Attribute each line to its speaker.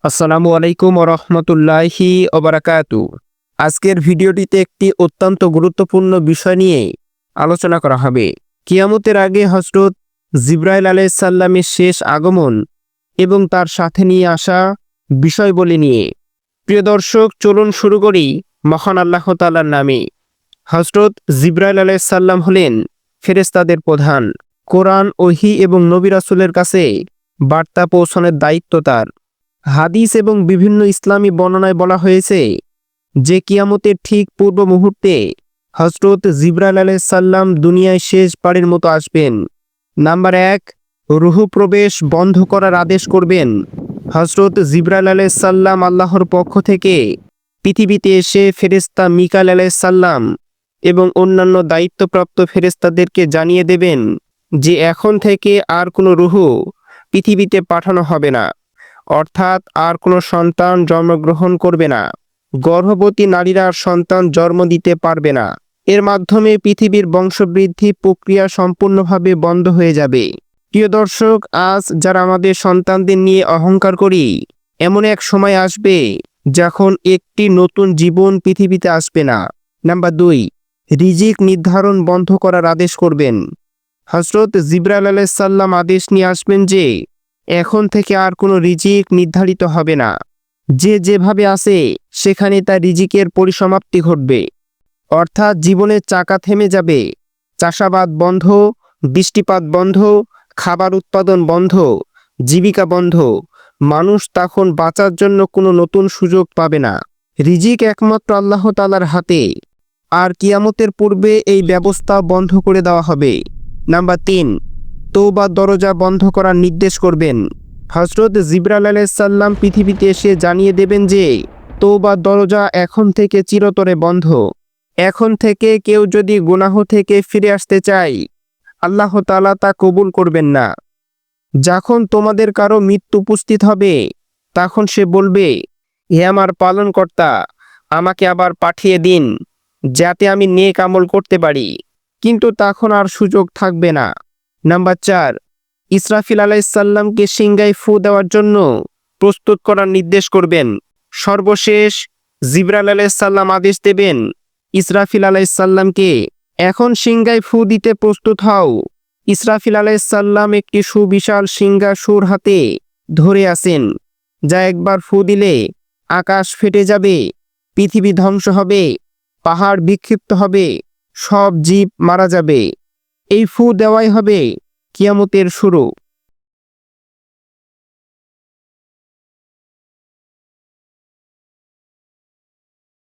Speaker 1: আসসালামু আলাইকুম রহমতুল্লাহি ওবারাকাতু। আজকের ভিডিওটিতে একটি অত্যন্ত গুরুত্বপূর্ণ বিষয় নিয়ে আলোচনা করা হবে। কিয়ামতের আগে হযরত জিবরাইল আলাইহিস সালামের শেষ আগমন এবং তার সাথে নিয়ে আসা বিষয়বলী নিয়ে। প্রিয় দর্শক, চলুন শুরু করি মহান আল্লাহ তাআলার নামে। হযরত জিবরাইল আলাইহিস সালাম হলেন ফেরেশতাদের প্রধান। কোরআন, ওহী এবং নবী রাসূলের কাছে বার্তা পৌঁছানোর দায়িত্ব তার। হাদিস এবং বিভিন্ন ইসলামী বর্ণনায় বলা হয়েছে যে কিয়ামতের ঠিক পূর্ব মুহূর্তে হযরত জিবরাইল আলাইহিস সালাম দুনিয়ায় শেষবারের মতো আসবেন। নাম্বার 1, রূহ প্রবেশ বন্ধ করার আদেশ করবেন। হযরত জিবরাইল আলাইহিস সালাম আল্লাহর পক্ষ থেকে পৃথিবীতে এসে ফেরেশতা মিকাইল আলাইহিস সালাম এবং অন্যান্য দায়িত্বপ্রাপ্ত ফেরেশতাদেরকে জানিয়ে দেবেন যে এখন থেকে আর কোনো রূহ পৃথিবীতে পাঠানো হবে না, অর্থাৎ আর কোনো সন্তান জন্মগ্রহণ করবে না। গর্ভবতী নারীরা আর সন্তান জন্ম দিতে পারবে না। এর মাধ্যমে পৃথিবীর বংশবৃদ্ধি প্রক্রিয়া সম্পূর্ণভাবে বন্ধ হয়ে যাবে। প্রিয় দর্শক, আজ যারা আমাদের সন্তানদের নিয়ে অহংকার করি, এমন এক সময় আসবে যখন একটি নতুন জীবন পৃথিবীতে আসবে না। নাম্বার 2, রিজিক নির্ধারণ বন্ধ করার আদেশ করবেন। হযরত জিবরাইল আলাইহিস সালাম আদেশ নিয়ে আসবেন যে এখন থেকে আর কোনো রিজিক নির্ধারিত হবে না। যে যেভাবে আছে সেখানে তার রিজিকের পরিসমাপ্তি ঘটবে, অর্থাৎ জীবনের চাকা থেমে যাবে। চাষাবাদ বন্ধ, বৃষ্টিপাত বন্ধ, খাবার উৎপাদন বন্ধ, জীবিকা বন্ধ। মানুষ তখন বাঁচার জন্য কোনো নতুন সুযোগ পাবে না। রিজিক একমাত্র আল্লাহ তাআলার হাতে, আর কিয়ামতের পূর্বে এই ব্যবস্থা বন্ধ করে দেওয়া হবে। নাম্বার 3, তওবার দরজা বন্ধ করার নির্দেশ করবেন। হযরত জিবরাইল আলাইহিস সালাম পৃথিবীতে এসে জানিয়ে দেবেন যে তওবার দরজা এখন থেকে চিরতরে বন্ধ। এখন থেকে কেউ যদি গুনাহ থেকে ফিরে আসতে চায়, আল্লাহ তাআলা তা কবুল করবেন না। যখন তোমাদের কারো মৃত্যু উপস্থিত হবে, তখন সে বলবে, হে আমার পালনকর্তা, আমাকে আবার পাঠিয়ে দিন যাতে আমি নেক আমল করতে পারি। কিন্তু তখন আর সুযোগ থাকবে না। নাম্বার 4, ইসরাফিল আলাইহিস সালামকে সিংহায় ফু দেওয়ার জন্য প্রস্তুত করার নির্দেশ করবেন। সর্বশেষ জিবরাইল আলাইহিস সালাম আদেশ দেবেন ইসরাফিল আলাইহিস সালামকে, এখন সিংহায় ফু দিতে প্রস্তুত হও। ইসরাফিল আলাইহিস সালাম একটি সুবিশাল সিংহা সুর হাতে ধরে আছেন, যা একবার ফু দিলে আকাশ ফেটে যাবে, পৃথিবী ধ্বংস হবে, পাহাড় বিক্ষিপ্ত হবে, সব জীব মারা যাবে। এই ফু দেওয়াই হবে কিয়ামতের শুরু।